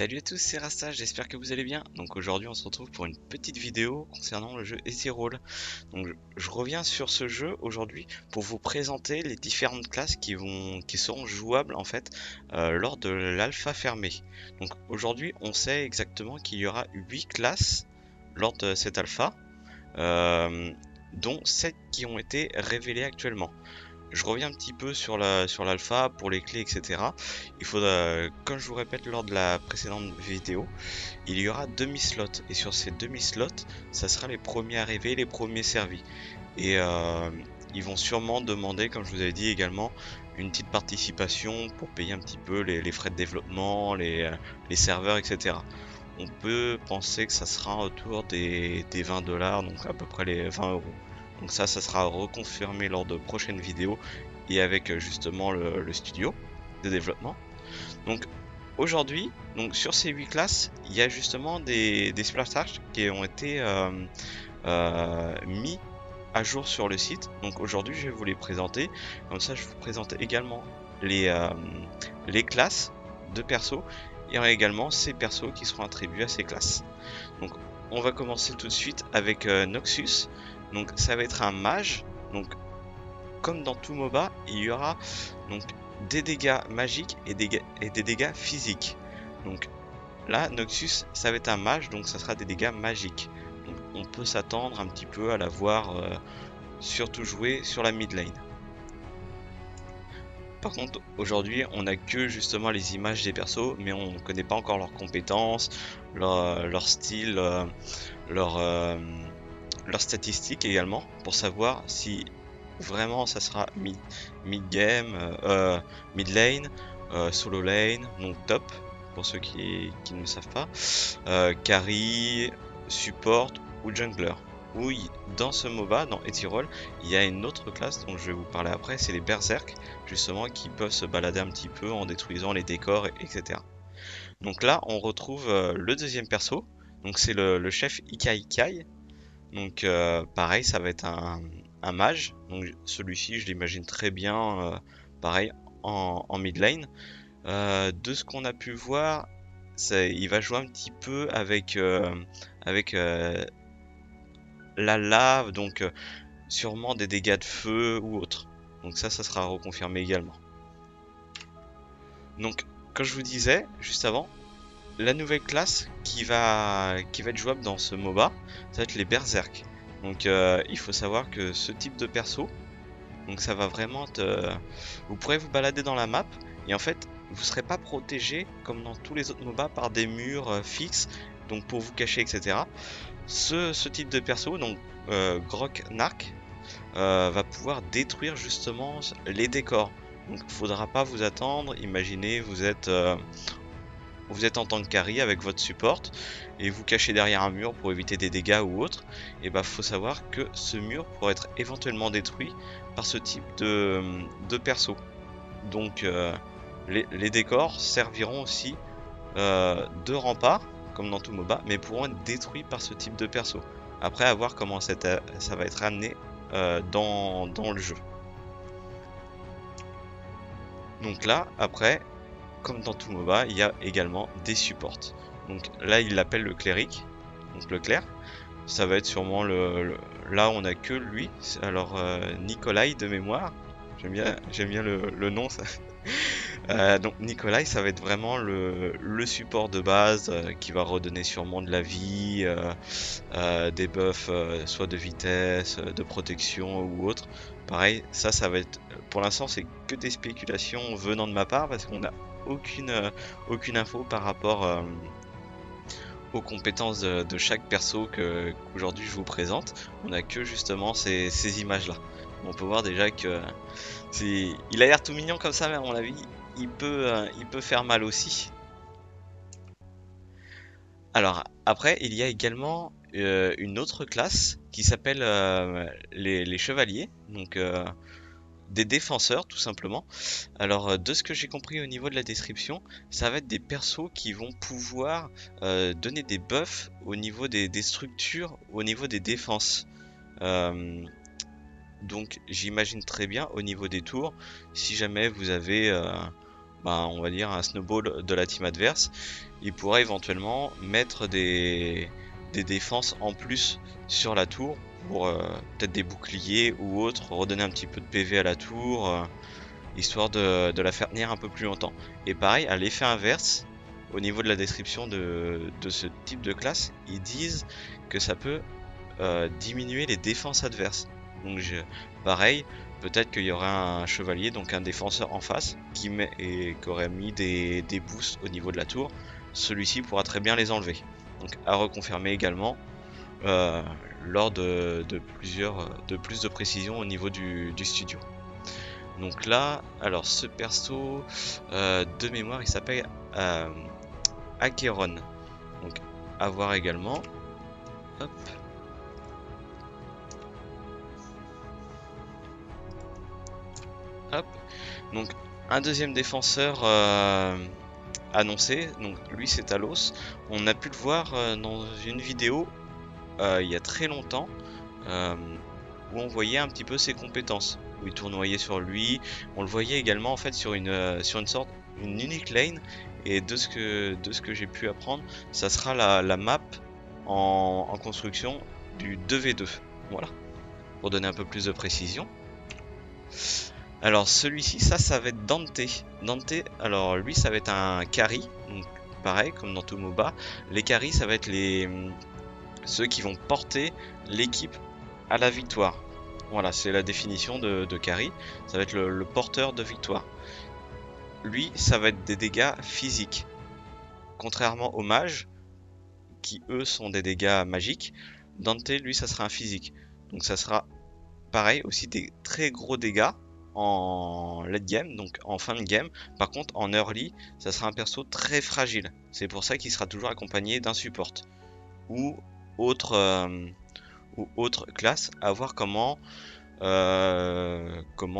Salut à tous, c'est Rasta, j'espère que vous allez bien. Donc aujourd'hui on se retrouve pour une petite vidéo concernant le jeu Ezirol. Donc je reviens sur ce jeu aujourd'hui pour vous présenter les différentes classes qui seront jouables en fait lors de l'alpha fermée. Donc aujourd'hui on sait exactement qu'il y aura 8 classes lors de cette alpha, dont 7 qui ont été révélées actuellement. Je reviens un petit peu sur l'alpha pour les clés, etc. Il faudra, comme je vous répète lors de la précédente vidéo, il y aura demi-slots. Et sur ces demi-slots, ça sera les premiers arrivés, les premiers servis. Et ils vont sûrement demander, comme je vous avais dit également, une petite participation pour payer un petit peu les frais de développement, les serveurs, etc. On peut penser que ça sera autour des 20 $, donc à peu près les 20 €. Donc ça sera reconfirmé lors de prochaines vidéos et avec justement le studio de développement. Donc aujourd'hui, donc sur ces 8 classes, il y a justement des splash qui ont été mis à jour sur le site. Donc aujourd'hui, je vais vous les présenter. Comme ça, je vous présente également les classes de persos et également ces persos qui seront attribués à ces classes. Donc on va commencer tout de suite avec Noxus. Donc ça va être un mage. Donc comme dans tout MOBA, il y aura donc des dégâts magiques et des dégâts physiques. Donc là, Noxus, ça va être un mage, donc ça sera des dégâts magiques. Donc on peut s'attendre un petit peu à la voir surtout jouer sur la mid lane. Par contre, aujourd'hui, on a que justement les images des persos, mais on ne connaît pas encore leurs compétences, leur style, leurs statistiques également, pour savoir si vraiment ça sera mid game, mid lane, solo lane, donc top, pour ceux qui ne le savent pas, carry, support ou jungler. Oui, dans ce MOBA, dans Ezirol, il y a une autre classe dont je vais vous parler après, c'est les berserk, justement, qui peuvent se balader un petit peu en détruisant les décors, etc. Donc là, on retrouve le deuxième perso, donc c'est le chef Ikai. Donc pareil, ça va être un mage, donc celui-ci, je l'imagine très bien, pareil, en mid lane. De ce qu'on a pu voir, il va jouer un petit peu avec la lave, donc sûrement des dégâts de feu ou autre. Donc ça sera reconfirmé également. Donc, comme je vous disais juste avant, la nouvelle classe qui va être jouable dans ce MOBA, ça va être les berserk. Donc il faut savoir que ce type de perso, donc ça va vraiment vous pourrez vous balader dans la map et en fait vous serez pas protégé comme dans tous les autres MOBA par des murs fixes, donc pour vous cacher, etc. Ce type de perso, donc Grok Narc, va pouvoir détruire justement les décors. Donc il faudra pas vous attendre, imaginez vous êtes en tant que carry avec votre support et vous cachez derrière un mur pour éviter des dégâts ou autre, et bah faut savoir que ce mur pourrait être éventuellement détruit par ce type de perso. Donc les décors serviront aussi de rempart comme dans tout MOBA, mais pourront être détruits par ce type de perso. Après, à voir comment ça va être amené dans le jeu. Donc là, après, comme dans tout MOBA, il y a également des supports. Donc là, il l'appelle le cléric, donc le clerc. Ça va être sûrement là, on a que lui. Alors Nikolai de mémoire. J'aime bien le nom. Ça. Donc Nikolai, ça va être vraiment le support de base qui va redonner sûrement de la vie, des buffs, soit de vitesse, de protection ou autre. Pareil, ça va être. Pour l'instant, c'est que des spéculations venant de ma part parce qu'on n'a aucune info par rapport aux compétences de chaque perso qu'aujourd'hui je vous présente. On a que justement ces images là. On peut voir déjà que il a l'air tout mignon comme ça, mais à mon avis il peut faire mal aussi. Alors après, il y a également une autre classe qui s'appelle les chevaliers, donc des défenseurs tout simplement. Alors de ce que j'ai compris au niveau de la description, ça va être des persos qui vont pouvoir donner des buffs au niveau des structures, au niveau des défenses. Donc j'imagine très bien au niveau des tours, si jamais vous avez on va dire un snowball de la team adverse, il pourra éventuellement mettre des défenses en plus sur la tour pour peut-être des boucliers ou autre, redonner un petit peu de PV à la tour, histoire de la faire tenir un peu plus longtemps. Et pareil, à l'effet inverse, au niveau de la description de ce type de classe, ils disent que ça peut diminuer les défenses adverses. Donc pareil, peut-être qu'il y aura un chevalier, donc un défenseur en face, qui aurait mis des boosts au niveau de la tour. Celui-ci pourra très bien les enlever. Donc à reconfirmer également lors de plus de précision au niveau du studio. Donc là, alors ce perso de mémoire, il s'appelle Acheron. Donc à voir également. Hop. Hop. Donc un deuxième défenseur annoncé, donc lui c'est Talos. On a pu le voir dans une vidéo il y a très longtemps où on voyait un petit peu ses compétences, où il tournoyait sur lui. On le voyait également en fait sur une unique lane, et de ce que j'ai pu apprendre, ça sera la map en construction du 2v2. Voilà, pour donner un peu plus de précision. Alors celui-ci, ça va être Dante. Dante, alors lui, ça va être un carry. Donc pareil, comme dans tout MOBA. Les carries, ça va être ceux qui vont porter l'équipe à la victoire. Voilà, c'est la définition de carry. Ça va être le porteur de victoire. Lui, ça va être des dégâts physiques. Contrairement aux mages, qui eux sont des dégâts magiques, Dante, lui, ça sera un physique. Donc ça sera pareil, aussi des très gros dégâts en late game, donc en fin de game. Par contre, en early, ça sera un perso très fragile. C'est pour ça qu'il sera toujours accompagné d'un support ou autre classe, à voir comment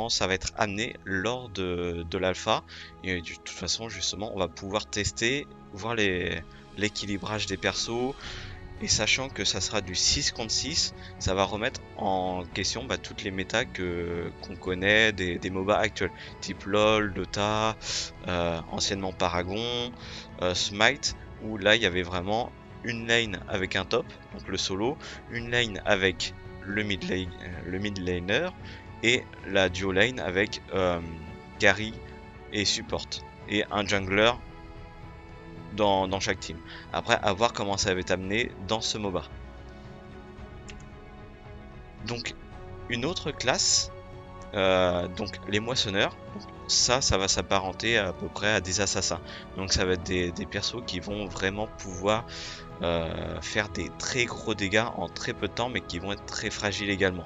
ça va être amené lors de l'alpha. Et de toute façon, justement, on va pouvoir tester, voir l'équilibrage des persos. Et sachant que ça sera du 6 contre 6, ça va remettre en question toutes les méta qu'on connaît des MOBA actuels, type LoL, Dota, anciennement Paragon, Smite, où là il y avait vraiment une lane avec un top, donc le solo, une lane avec le mid laner, et la duo lane avec carry et support, et un jungler dans chaque team. Après, à voir comment ça va être amené dans ce MOBA. Donc, une autre classe, donc les moissonneurs, ça va s'apparenter à peu près à des assassins. Donc ça va être des persos qui vont vraiment pouvoir faire des très gros dégâts en très peu de temps, mais qui vont être très fragiles également.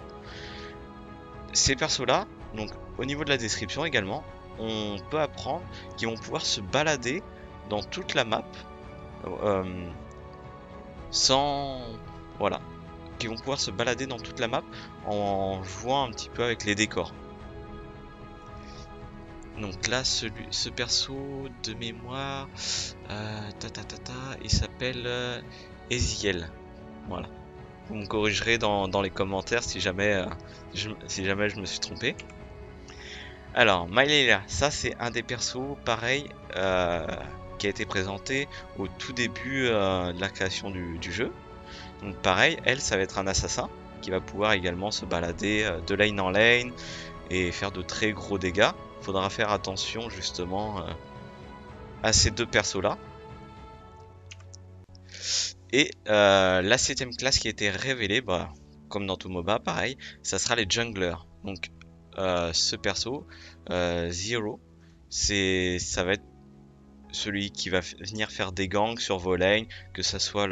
Ces persos-là, donc au niveau de la description également, on peut apprendre qu'ils vont pouvoir se balader dans toute la map voilà, qui vont pouvoir se balader dans toute la map en jouant un petit peu avec les décors. Donc là, ce perso de mémoire, il s'appelle Eziel. Voilà. Vous me corrigerez dans les commentaires si jamais je me suis trompé. Alors, Myleila, ça c'est un des persos pareil qui a été présenté au tout début de la création du jeu. Donc pareil, elle, ça va être un assassin qui va pouvoir également se balader de lane en lane et faire de très gros dégâts. Faudra faire attention justement à ces deux persos là. Et la 7ème classe qui a été révélée, comme dans tout MOBA, pareil, ça sera les junglers. Donc ce perso, Zero, ça va être celui qui va venir faire des ganks sur vos lanes, que ça soit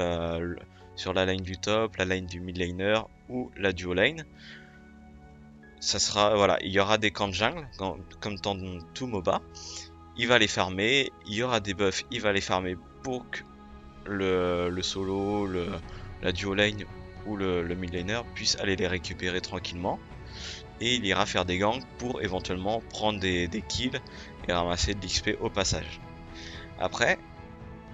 sur la lane du top, la lane du mid laner ou la duo lane. Ça sera, voilà, il y aura des camps de jungle, comme dans tout MOBA. Il va les farmer, il y aura des buffs, il va les farmer pour que le solo, la duo lane ou le mid laner puisse aller les récupérer tranquillement. Et il ira faire des ganks pour éventuellement prendre des kills et ramasser de l'XP au passage. Après,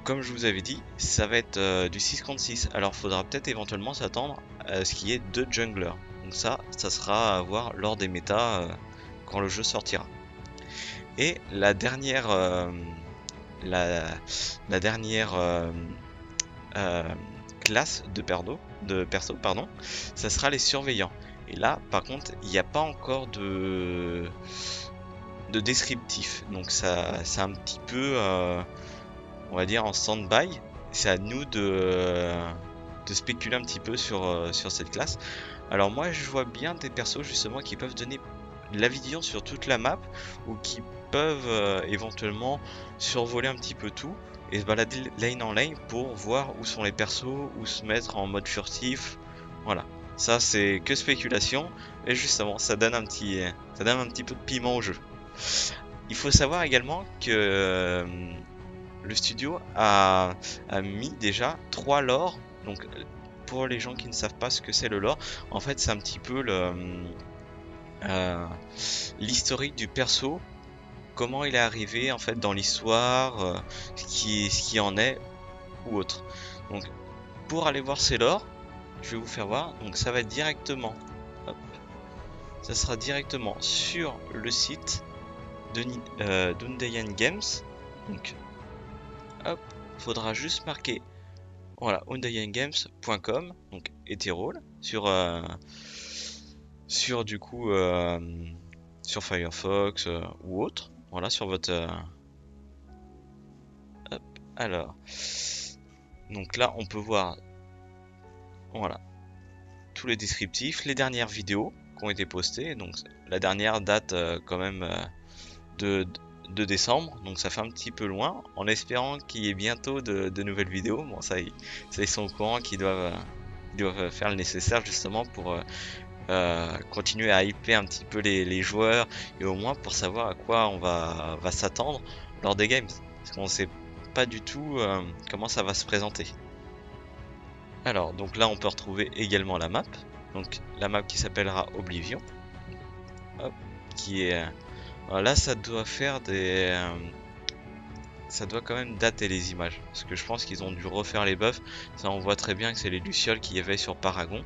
comme je vous avais dit, ça va être du 6 contre 6. Alors faudra peut-être éventuellement s'attendre à ce qu'il y ait 2 junglers. Donc ça sera à voir lors des méta quand le jeu sortira. Et la dernière la dernière classe de perso, pardon, ça sera les surveillants. Et là, par contre, il n'y a pas encore de descriptif. Donc ça, c'est un petit peu, on va dire, en stand-by. C'est à nous de spéculer un petit peu sur cette classe. Alors moi, je vois bien des persos justement qui peuvent donner la vision sur toute la map ou qui peuvent éventuellement survoler un petit peu tout et se balader lane en lane pour voir où sont les persos, où se mettre en mode furtif. Voilà. Ça, c'est que spéculation. Et justement, ça donne un petit peu de piment au jeu. Il faut savoir également que le studio a mis déjà 3 lores. Donc, pour les gens qui ne savent pas ce que c'est le lore, en fait, c'est un petit peu l'historique du perso, comment il est arrivé en fait dans l'histoire, ce qui en est ou autre. Donc, pour aller voir ces lores, je vais vous faire voir. Donc, ça va être directement, hop, ça sera directement sur le site de d'Undayan Games. Donc, hop, faudra juste marquer, voilà, undayangames.com, donc Ethereal, sur du coup sur Firefox ou autre, voilà, sur votre hop, alors, donc là on peut voir, voilà, tous les descriptifs, les dernières vidéos qui ont été postées. Donc la dernière date quand même de décembre, donc ça fait un petit peu loin, en espérant qu'il y ait bientôt de nouvelles vidéos. Bon, ça ils sont au courant qu'ils doivent faire le nécessaire justement pour continuer à hyper un petit peu les joueurs, et au moins pour savoir à quoi on va s'attendre lors des games, parce qu'on sait pas du tout comment ça va se présenter. Alors, donc là on peut retrouver également la map, donc la map qui s'appellera Oblivion, hop, qui est là, ça doit faire ça doit quand même dater les images, parce que je pense qu'ils ont dû refaire les buffs. Ça, on voit très bien que c'est les lucioles qu'il y avait sur Paragon,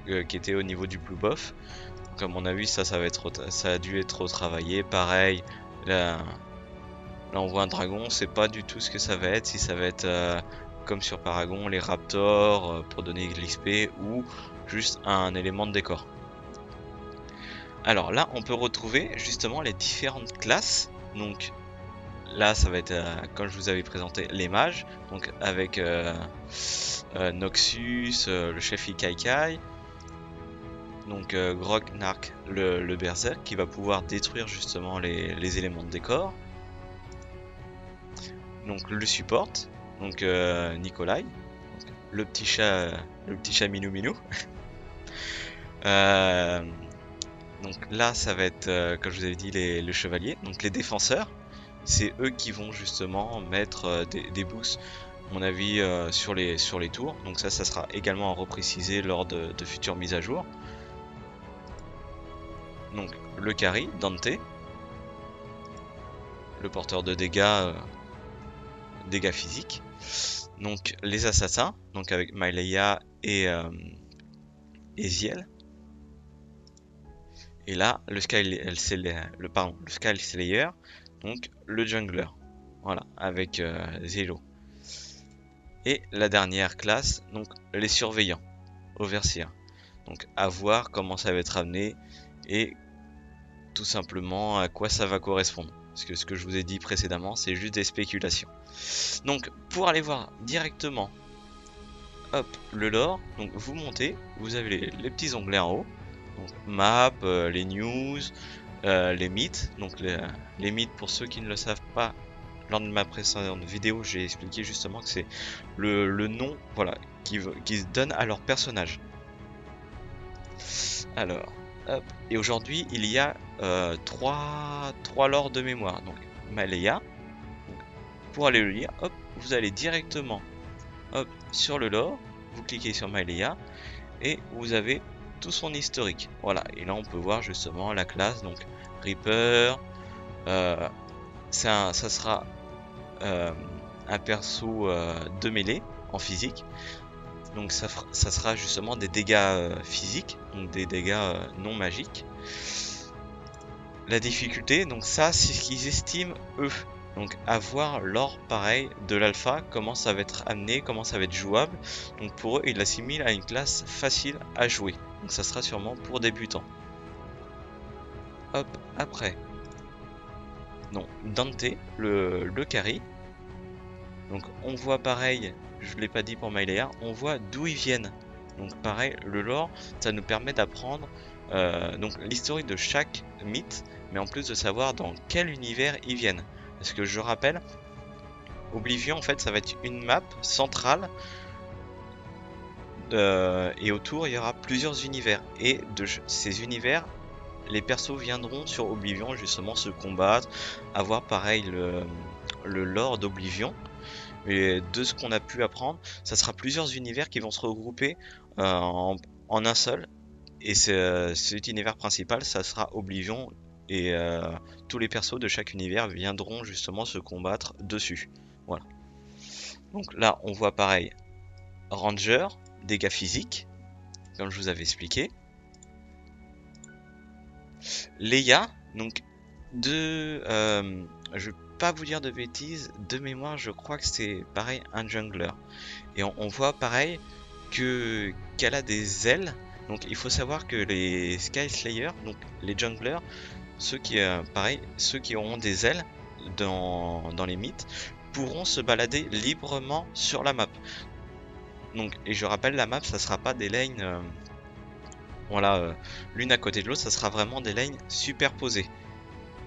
qui était au niveau du blue buff. Comme on a vu, ça a dû être retravaillé. Pareil, là on voit un dragon, on sait pas du tout ce que ça va être, si ça va être comme sur Paragon, les raptors pour donner de l'XP, ou juste un élément de décor. Alors là, on peut retrouver justement les différentes classes. Donc là, ça va être, comme je vous avais présenté, les mages. Donc avec Noxus, le chef Ikaikai. Donc Grog Nark, le berserk, qui va pouvoir détruire justement les éléments de décor. Donc le support, donc Nikolai, donc, le petit chat Minou Minou. Donc là, ça va être, comme je vous avais dit, le chevalier. Donc les défenseurs, c'est eux qui vont justement mettre des boosts, à mon avis, sur les tours. Donc ça sera également reprécisé lors de futures mises à jour. Donc le carry, Dante, le porteur de dégâts, dégâts physiques. Donc les assassins, donc avec Myleia et Ziel. Et là, le Sky Slayer, donc le jungler, voilà, avec Zelo. Et la dernière classe, donc les surveillants, Overseer. Donc à voir comment ça va être amené et tout simplement à quoi ça va correspondre. Parce que ce que je vous ai dit précédemment, c'est juste des spéculations. Donc pour aller voir directement, hop, le lore, donc vous montez, vous avez les petits onglets en haut. Donc map, les news, les mythes. Donc les mythes, pour ceux qui ne le savent pas, lors de ma précédente vidéo, j'ai expliqué justement que c'est le nom, voilà, qui se donne à leur personnage. Alors, hop. Et aujourd'hui, il y a 3 lores de mémoire. Donc Myleia. Pour aller le lire, hop, vous allez directement, hop, sur le lore, vous cliquez sur Myleia et vous avez tout son historique. Voilà, et là on peut voir justement la classe, donc Reaper, ça sera un perso de mêlée en physique. Donc ça sera justement des dégâts physiques, donc des dégâts non magiques. La difficulté, donc ça c'est ce qu'ils estiment eux. Donc avoir l'or pareil de l'alpha, comment ça va être amené, comment ça va être jouable. Donc pour eux, ils l'assimilent à une classe facile à jouer. Donc ça sera sûrement pour débutants. Hop, après. Donc Dante, le carry. Donc on voit pareil, je ne l'ai pas dit pour Mailea, on voit d'où ils viennent. Donc pareil, le lore, ça nous permet d'apprendre donc l'historique de chaque mythe, mais en plus de savoir dans quel univers ils viennent. Parce que je rappelle, Oblivion en fait ça va être une map centrale et autour il y aura plusieurs univers. Et de ces univers, les persos viendront sur Oblivion justement se combattre, avoir pareil le lore d'Oblivion. Et de ce qu'on a pu apprendre, ça sera plusieurs univers qui vont se regrouper en un seul. Et cet univers principal, ça sera Oblivion. Et tous les persos de chaque univers viendront justement se combattre dessus. Voilà. Donc là, on voit pareil. Ranger, dégâts physiques, comme je vous avais expliqué. Leia, donc je vais pas vous dire de bêtises, de mémoire, je crois que c'est pareil un jungler. Et on voit pareil qu'elle a des ailes. Donc il faut savoir que les Sky Slayers, donc les junglers, ceux qui auront des ailes dans les mythes, pourront se balader librement sur la map. Donc, et je rappelle, la map, ça sera pas des lanes, voilà, l'une à côté de l'autre, ça sera vraiment des lanes superposées.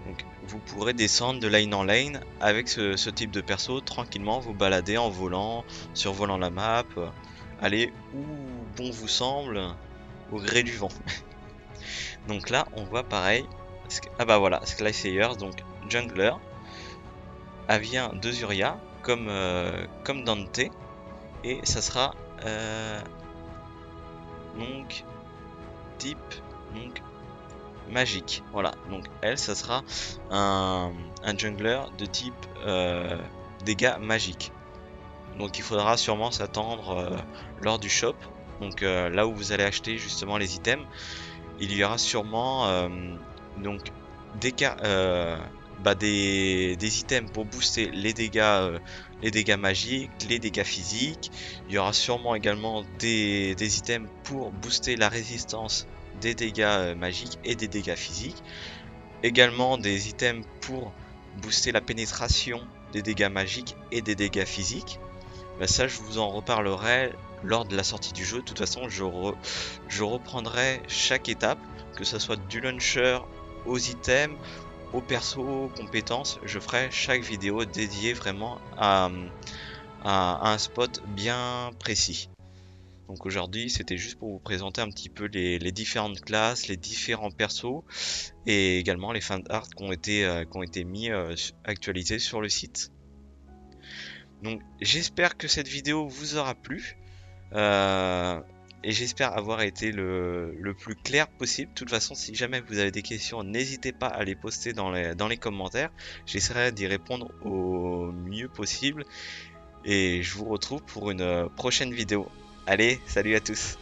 Donc vous pourrez descendre de lane en lane avec ce type de perso tranquillement, vous balader en volant, survolant la map, aller où bon vous semble, au gré du vent. Donc là on voit pareil, ah bah voilà, Sky Slayers, donc jungler, elle vient de Zuria comme Dante, et ça sera donc type donc magique. Voilà, donc elle, ça sera un jungler de type dégâts magiques. Donc il faudra sûrement s'attendre lors du shop, donc là où vous allez acheter justement les items, il y aura sûrement donc des items pour booster les dégâts magiques, les dégâts physiques. Il y aura sûrement également des items pour booster la résistance des dégâts magiques et des dégâts physiques. Également des items pour booster la pénétration des dégâts magiques et des dégâts physiques. Bah ça, je vous en reparlerai lors de la sortie du jeu. De toute façon, je reprendrai chaque étape, que ce soit du launcher aux items, aux persos, aux compétences. Je ferai chaque vidéo dédiée vraiment à un spot bien précis. Donc aujourd'hui, c'était juste pour vous présenter un petit peu les différentes classes, les différents persos et également les fan art qui ont été mis actualisés sur le site. Donc j'espère que cette vidéo vous aura plu et j'espère avoir été le plus clair possible. De toute façon, si jamais vous avez des questions, n'hésitez pas à les poster dans les commentaires. J'essaierai d'y répondre au mieux possible et je vous retrouve pour une prochaine vidéo. Allez, salut à tous!